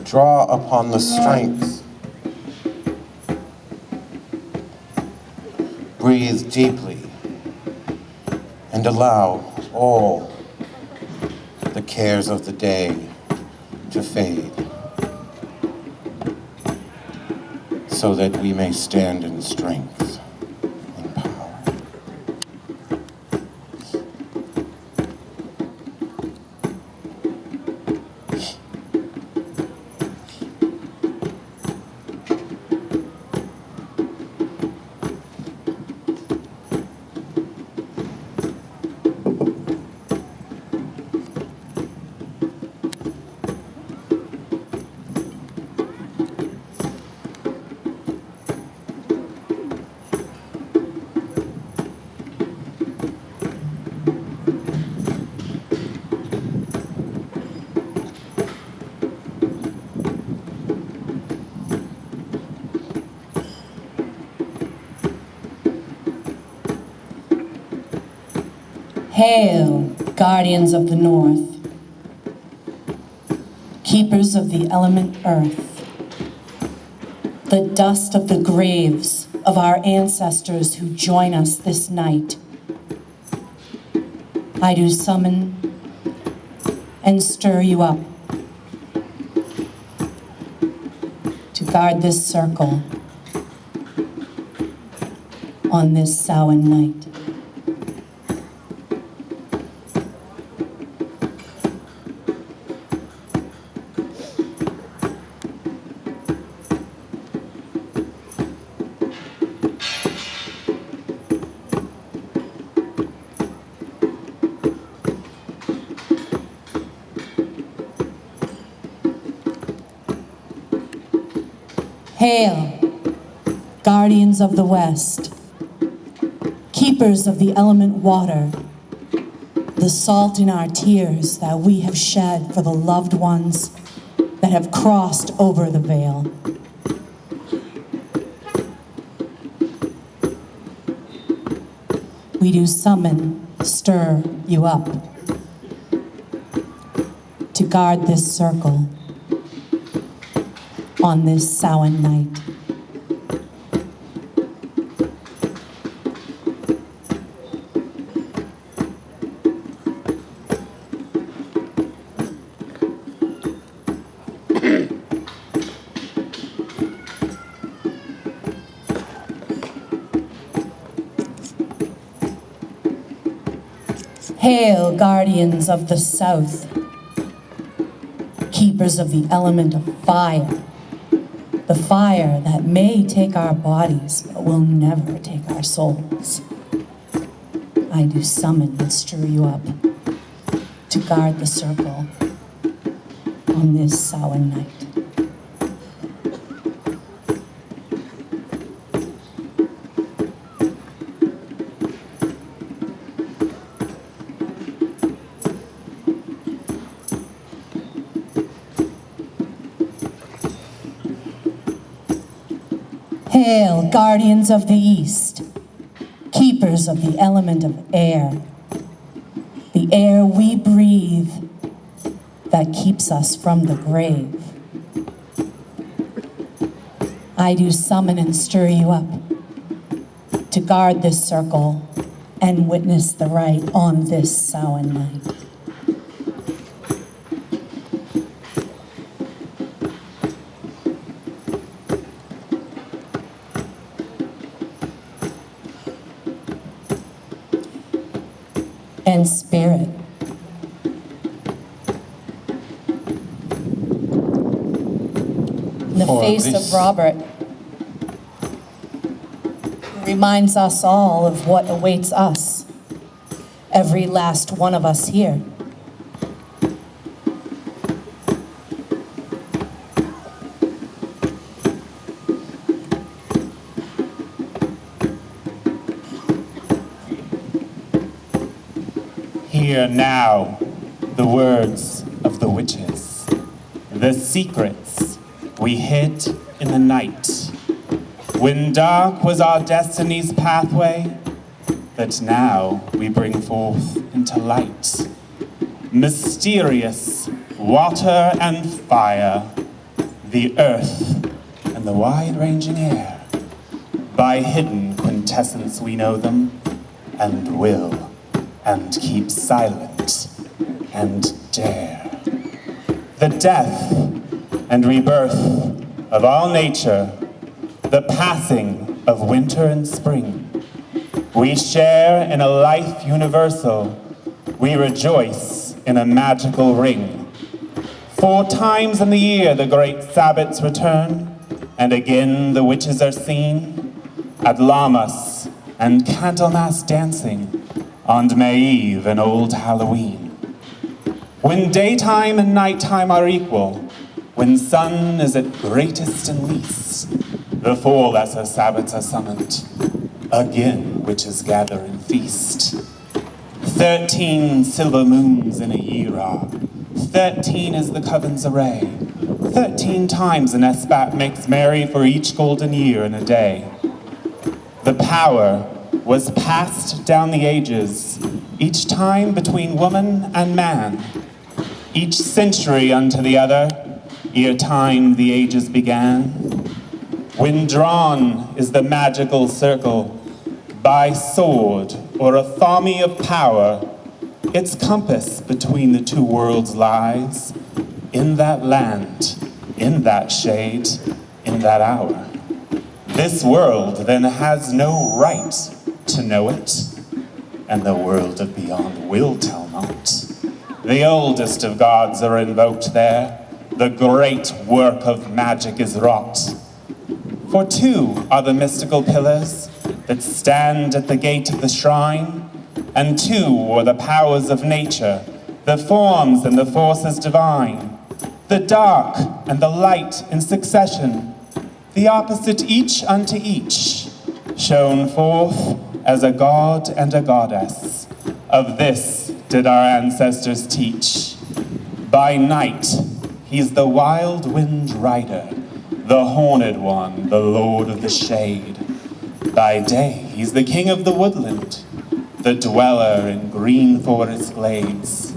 Draw upon the strength. Breathe deeply and allow all the cares of the day to fade so that we may stand in strength and power. Hail, guardians of the north, keepers of the element earth, the dust of the graves of our ancestors who join us this night. I do summon and stir you up to guard this circle on this Samhain night. Hail, guardians of the West, keepers of the element water, the salt in our tears that we have shed for the loved ones that have crossed over the veil. We do summon, stir you up to guard this circle on this Samhain night. Hail, guardians of the South, keepers of the element of fire, the fire that may take our bodies but will never take our souls. I do summon and stir you up to guard the circle on this Samhain night. Hail, guardians of the East, keepers of the element of air, the air we breathe that keeps us from the grave. I do summon and stir you up to guard this circle and witness the rite on this Samhain night. And spirit. In the face of Robert, who reminds us all of what awaits us, every last one of us here. Hear now the words of the witches, the secrets we hid in the night, when dark was our destiny's pathway, that now we bring forth into light. Mysterious water and fire, the earth, and the wide-ranging air. By hidden quintessence we know them, and will, and keep silent, and dare. The death and rebirth of all nature, the passing of winter and spring. We share in a life universal, we rejoice in a magical ring. 4 times in the year the great Sabbats return, and again the witches are seen at Lammas and Candlemas dancing on May Eve and Old Halloween. When daytime and nighttime are equal, when sun is at greatest and least, the 4 lesser Sabbats are summoned. Again witches gather and feast. 13 silver moons in a year are. 13 is the coven's array. 13 times an esbat makes merry for each golden year in a day. The power was passed down the ages, each time between woman and man, each century unto the other, ere time the ages began. When drawn is the magical circle, by sword or a thaumy of power, its compass between the 2 worlds lies, in that land, in that shade, in that hour. This world then has no right to know it, and the world of beyond will tell not. The oldest of gods are invoked there, the great work of magic is wrought. For 2 are the mystical pillars that stand at the gate of the shrine, and 2 are the powers of nature, the forms and the forces divine, the dark and the light in succession, the opposite each unto each, shown forth as a god and a goddess. Of this did our ancestors teach. By night, he's the wild wind rider, the horned one, the lord of the shade. By day, he's the king of the woodland, the dweller in green forest glades.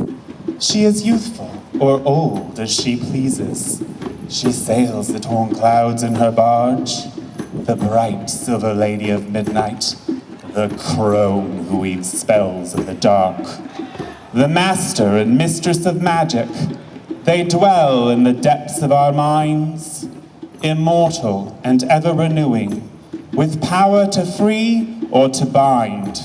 She is youthful or old as she pleases. She sails the torn clouds in her barge, the bright silver lady of midnight, the crone who weaves spells in the dark. The master and mistress of magic, they dwell in the depths of our minds, immortal and ever renewing, with power to free or to bind.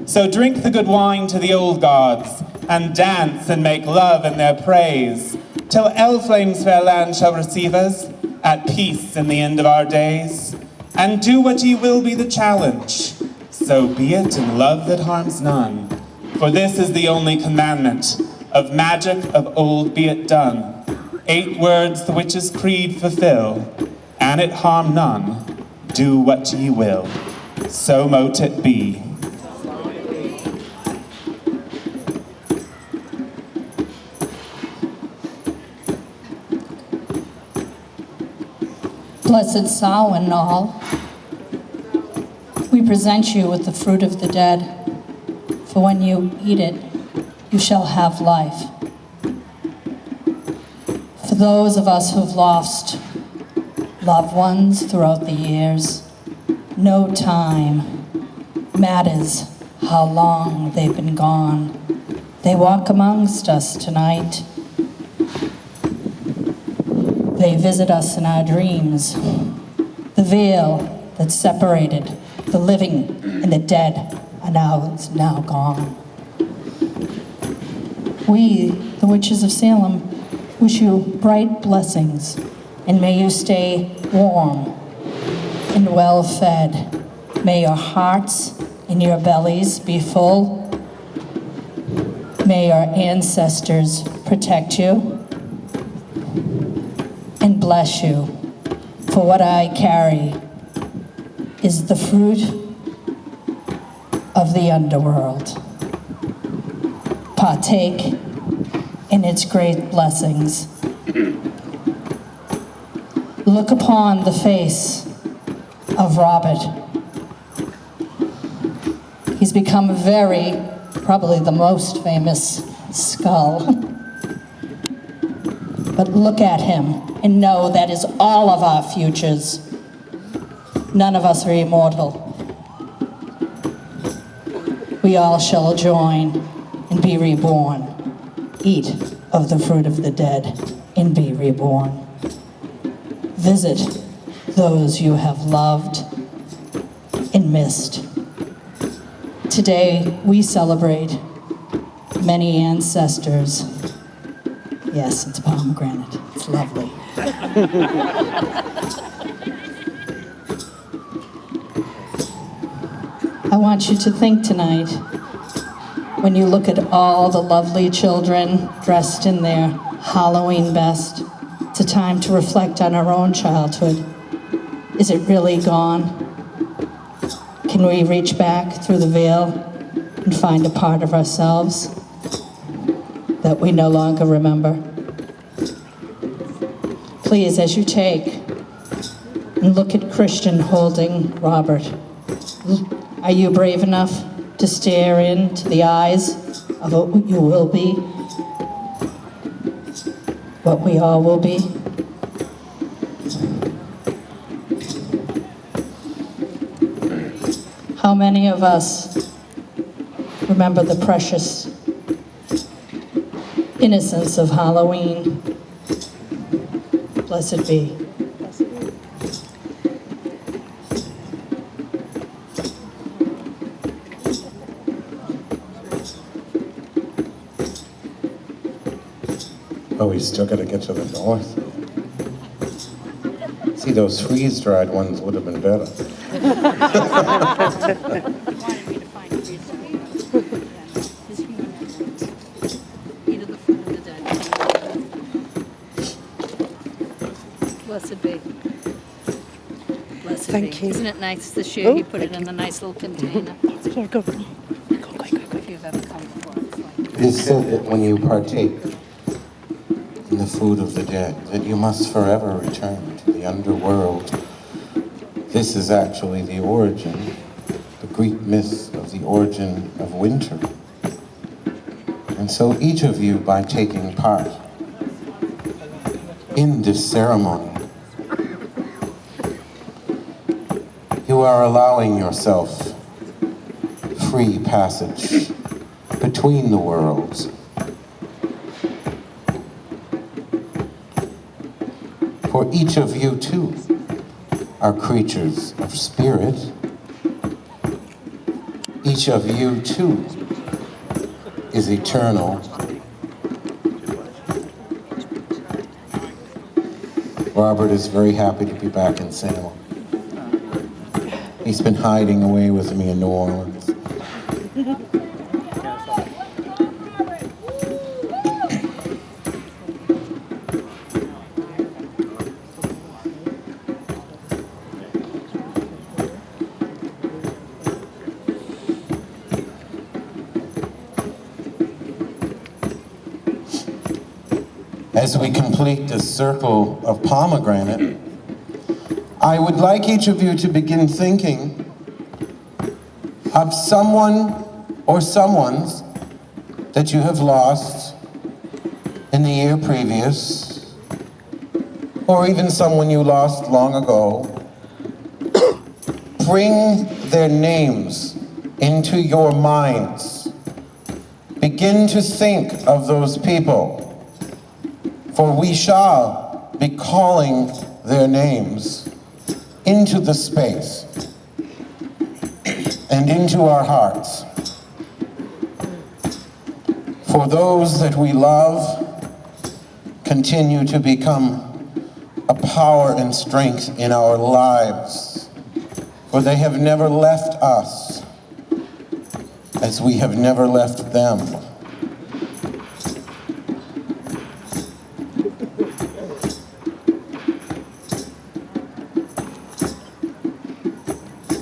So drink the good wine to the old gods, and dance and make love in their praise, till Elflame's fair land shall receive us, at peace in the end of our days. And do what ye will be the challenge, so be it in love that harms none. For this is the only commandment, of magic of old be it done. 8 words the witch's creed fulfill, and it harm none. Do what ye will, so mote it be. Blessed Samhain all, we present you with the fruit of the dead, for when you eat it, you shall have life. For those of us who've lost loved ones throughout the years, no time matters how long they've been gone. They walk amongst us tonight. They visit us in our dreams. The veil that separated the living and the dead are now gone. We, the witches of Salem, wish you bright blessings, and may you stay warm and well fed. May your hearts and your bellies be full. May our ancestors protect you and bless you, for what I carry is the fruit of the underworld. Partake in its great blessings. Look upon the face of Robert. He's become probably the most famous skull. But look at him and know that is all of our futures. None of us are immortal. We all shall join and be reborn. Eat of the fruit of the dead and be reborn. Visit those you have loved and missed. Today we celebrate many ancestors. Yes, it's pomegranate. It's lovely. I want you to think tonight, when you look at all the lovely children dressed in their Halloween best, it's a time to reflect on our own childhood. Is it really gone? Can we reach back through the veil and find a part of ourselves that we no longer remember? Please, as you take and look at Christian holding Robert, are you brave enough to stare into the eyes of what you will be? What we all will be? How many of us remember the precious innocence of Halloween? Blessed be. Oh, we still got to get to the north. See, those freeze-dried ones would have been better. Blessed be. Blessed Thank be. you. Isn't it nice this year? He put it in a nice little container. Sorry, go. If you've ever come before, it's like It is said that when you partake in the food of the dead, that you must forever return to the underworld. This is actually the origin, the Greek myth of the origin of winter. And so each of you, by taking part in this ceremony, you are allowing yourself free passage between the worlds. For each of you, too, are creatures of spirit. Each of you, too, is eternal. Robert is very happy to be back in Salem. He's been hiding away with me in New Orleans. As we complete this circle of pomegranate, I would like each of you to begin thinking of someone or someones that you have lost in the year previous, or even someone you lost long ago. Bring their names into your minds. Begin to think of those people, for we shall be calling their names into the space and into our hearts. For those that we love, continue to become a power and strength in our lives, for they have never left us as we have never left them.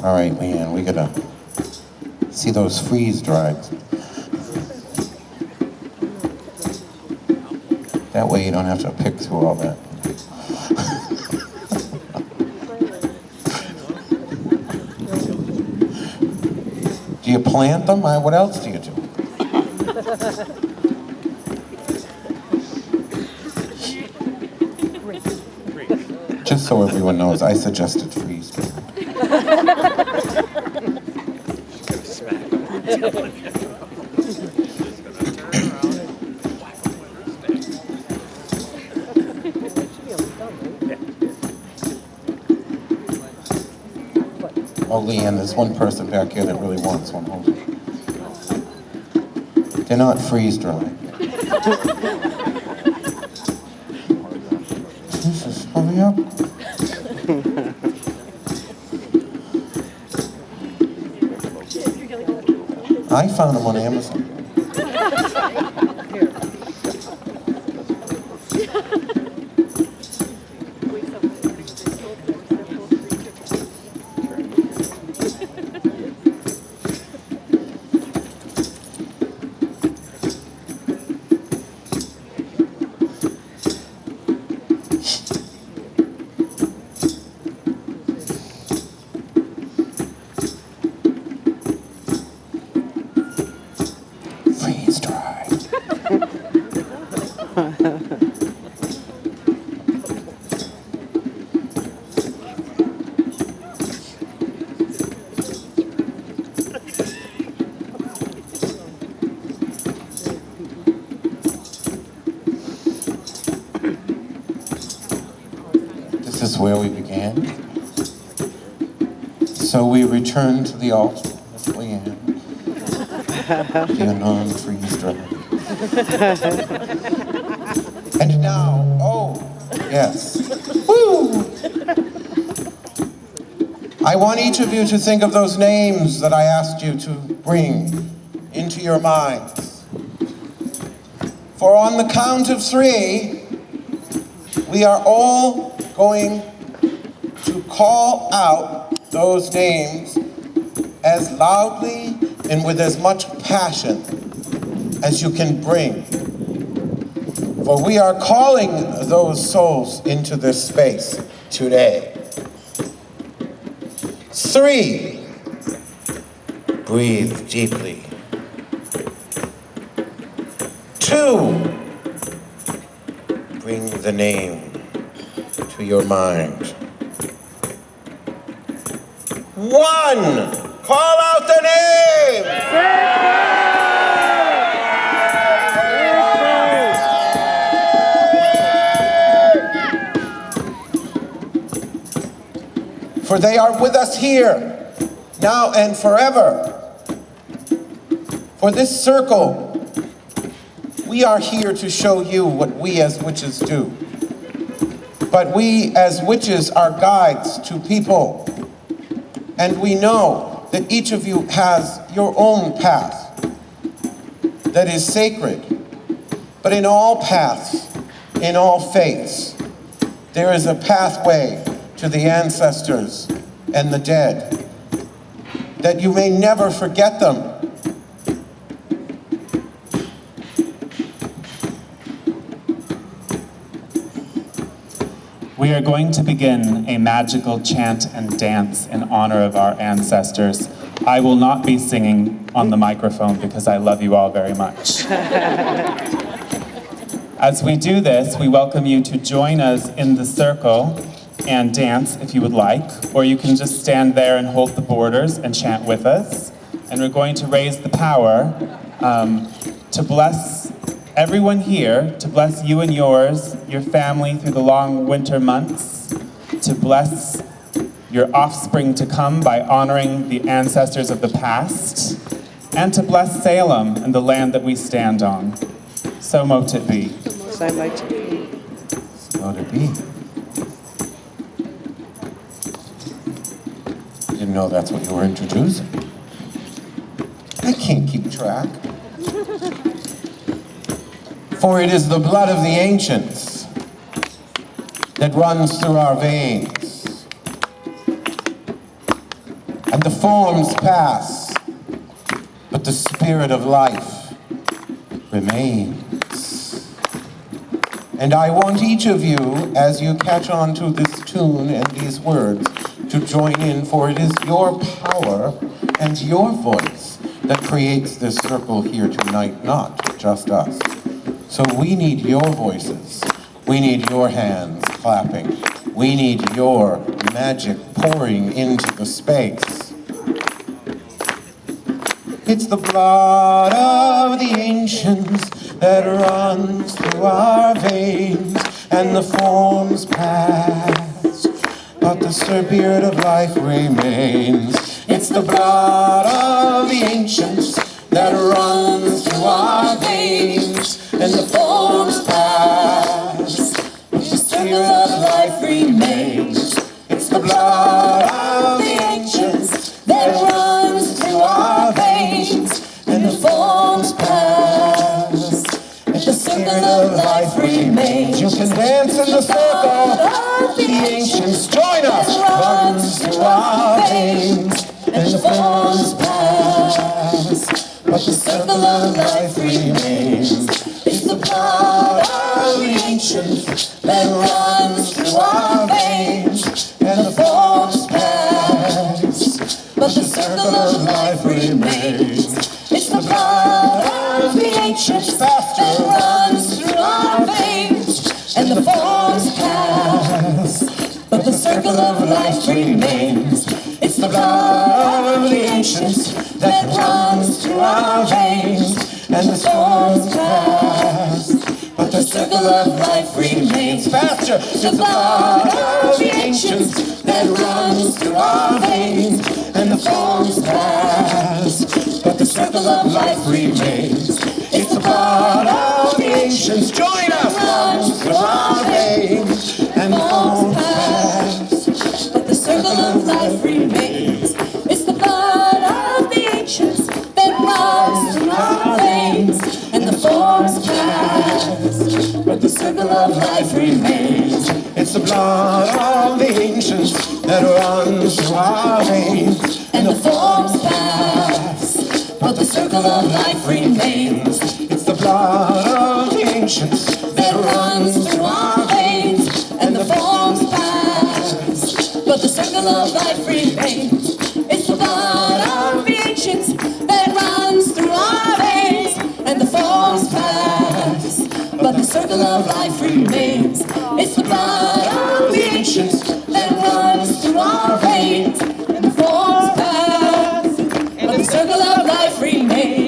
All right, Leanne, we gotta see those freeze-dried. That way you don't have to pick through all that. Do you plant them? What else do you do? Just so everyone knows, I suggested freeze dry. Oh, Leanne, there's one person back here that really wants one. Hold on. They're not freeze dry. Jesus, hurry up. I found them on Amazon. Freeze dry. This is where we began. So we return to the altar with Leanne. The non-freeze dry. And now, oh, yes. Woo! I want each of you to think of those names that I asked you to bring into your minds. For on the count of 3, we are all going to call out those names as loudly and with as much passion as you can bring. For we are calling those souls into this space today. 3, breathe deeply. 2, bring the name to your mind. 1, call out the name! For they are with us here, now and forever. For this circle, we are here to show you what we as witches do. But we as witches are guides to people. And we know that each of you has your own path that is sacred. But in all paths, in all faiths, there is a pathway to the ancestors and the dead, that you may never forget them. We are going to begin a magical chant and dance in honor of our ancestors. I will not be singing on the microphone because I love you all very much. As we do this, we welcome you to join us in the circle and dance if you would like, or you can just stand there and hold the borders and chant with us. And we're going to raise the power to bless everyone here, to bless you and yours, your family through the long winter months, to bless your offspring to come by honoring the ancestors of the past, and to bless Salem and the land that we stand on. So mote it be. So mote it be. So mote it be. Didn't know that's what you were introducing. I can't keep track. For it is the blood of the ancients that runs through our veins. And the forms pass, but the spirit of life remains. And I want each of you, as you catch on to this tune and these words, to join in, for it is your power and your voice that creates this circle here tonight, not just us. So we need your voices. We need your hands clapping We need your magic pouring into the space. It's the blood of the ancients that runs through our veins, and the forms pass, but the spirit of life remains. It's the blood of the ancients that runs through our veins, and the forms pass, but the spirit of life remains. It's the blood of the ancients that runs through our veins, and the forms pass, but the circle of life remains. You can dance in the circle of the ancients. Join us. Runs through our veins, and the forms pass, but the circle of life remains. It's the blood of the ancients that runs through our veins, and the forms pass, but the circle of life remains. It's the blood of the ancients that runs through our veins, and the forms pass, but the circle of life remains. It's the blood of the ancients that runs through our veins, and the storms pass, but the circle of life remains. Faster! It's the blood of the ancients that runs through our veins, and the storms pass, but the circle of life remains. It's the blood of the ancients. Join us! Runs through our veins, and the storms pass, but the circle of life remains. It's the blood of the ancients that runs through our veins, and the forms pass, but the circle of life remains. It's the blood of the ancients that runs through our veins, and the forms pass, but the circle of life remains. It's the blood of the ancients that runs through our veins, and the forms pass, but the circle of life remains. It's the blood of the ancients that runs through our veins, and the forms pass, but the circle of life remains. It's the blood of the ancients that runs through our veins, and the forms pass, but the circle of life remains.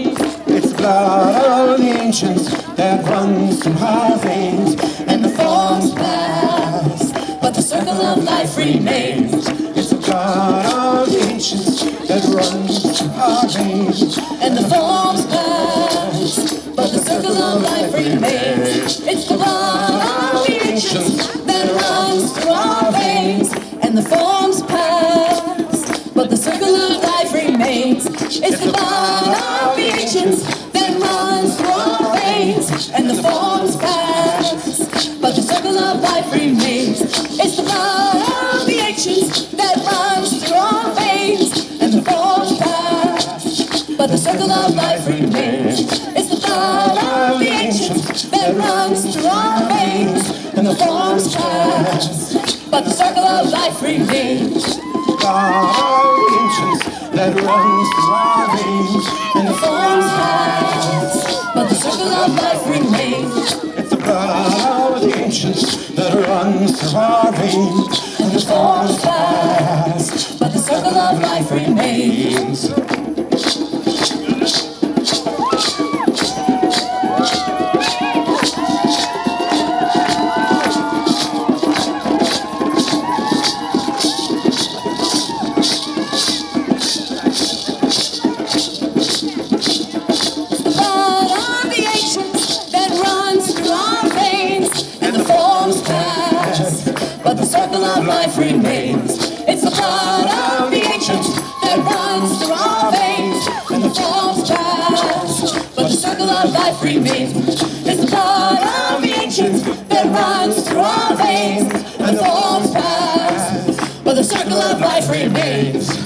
It's the blood of the ancients that runs through our veins, and the forms pass, but the circle of life remains. It's the blood of the ancients that runs through our veins, and the forms pass, but the circle of life remains. It's the blood of the ancients that runs through our veins, and the forms pass, but the circle of life remains. It's the blood of the ancients that runs through our veins, and the forms pass, but the circle of life remains. It's the blood of the ancients that runs through our veins, and the forms pass, but the circle of life remains. It's the blood of the ancients that runs through our veins, and the forms pass, but the circle of life remains. Blood of the ancients that runs through our veins, and the forms pass, but the circle of life remains. It's the blood of the ancients that runs through our veins, and the forms pass, but the circle of life remains. But the circle of life remains. It's the blood of the ancients that runs through our veins, and the forms pass, but the circle of life remains. It's the blood of the ancients that runs through our veins, and the forms pass, but the circle of life remains.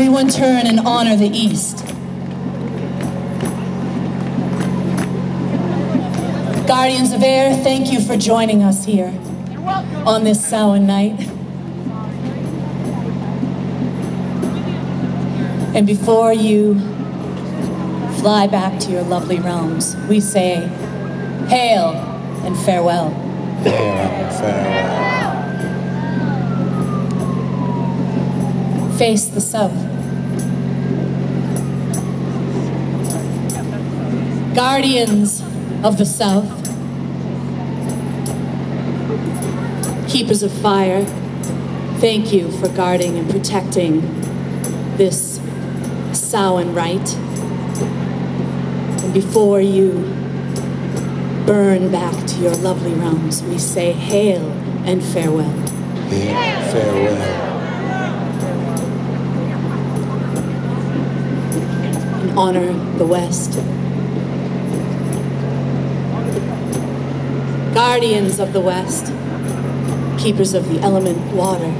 Everyone turn and honor the east. Guardians of Air, thank you for joining us here on this Samhain night. And before you fly back to your lovely realms, we say, hail and farewell. Hail and farewell. Face the south. Guardians of the south, keepers of fire, thank you for guarding and protecting this Samhain rite. And before you burn back to your lovely realms, we say hail and farewell. Hail and farewell. And honor the West. Guardians of the West, keepers of the element water.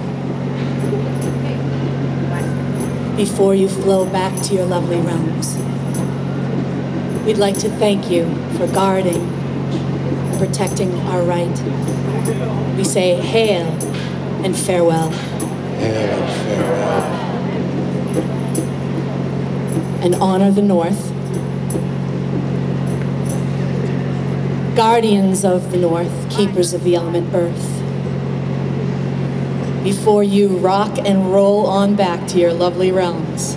Before you flow back to your lovely realms, we'd like to thank you for guarding and protecting our right. We say hail and farewell. Hail and farewell. And honor the North. Guardians of the North, keepers of the element earth. Before you rock and roll on back to your lovely realms,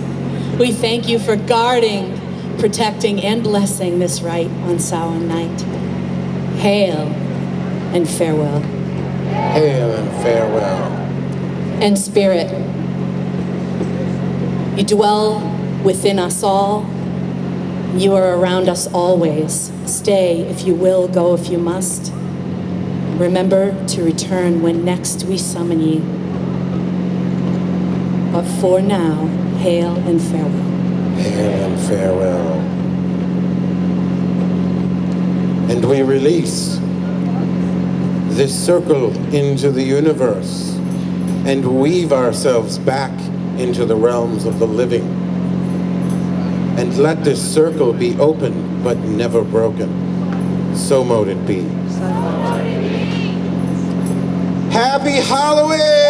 we thank you for guarding, protecting, and blessing this rite on Samhain night. Hail and farewell. Hail and farewell. And Spirit, you dwell within us all. You are around us always. Stay if you will, go if you must. Remember to return when next we summon ye. But for now, hail and farewell. Hail and farewell. And we release this circle into the universe and weave ourselves back into the realms of the living. And let this circle be open but never broken. So mote it be. Happy Halloween!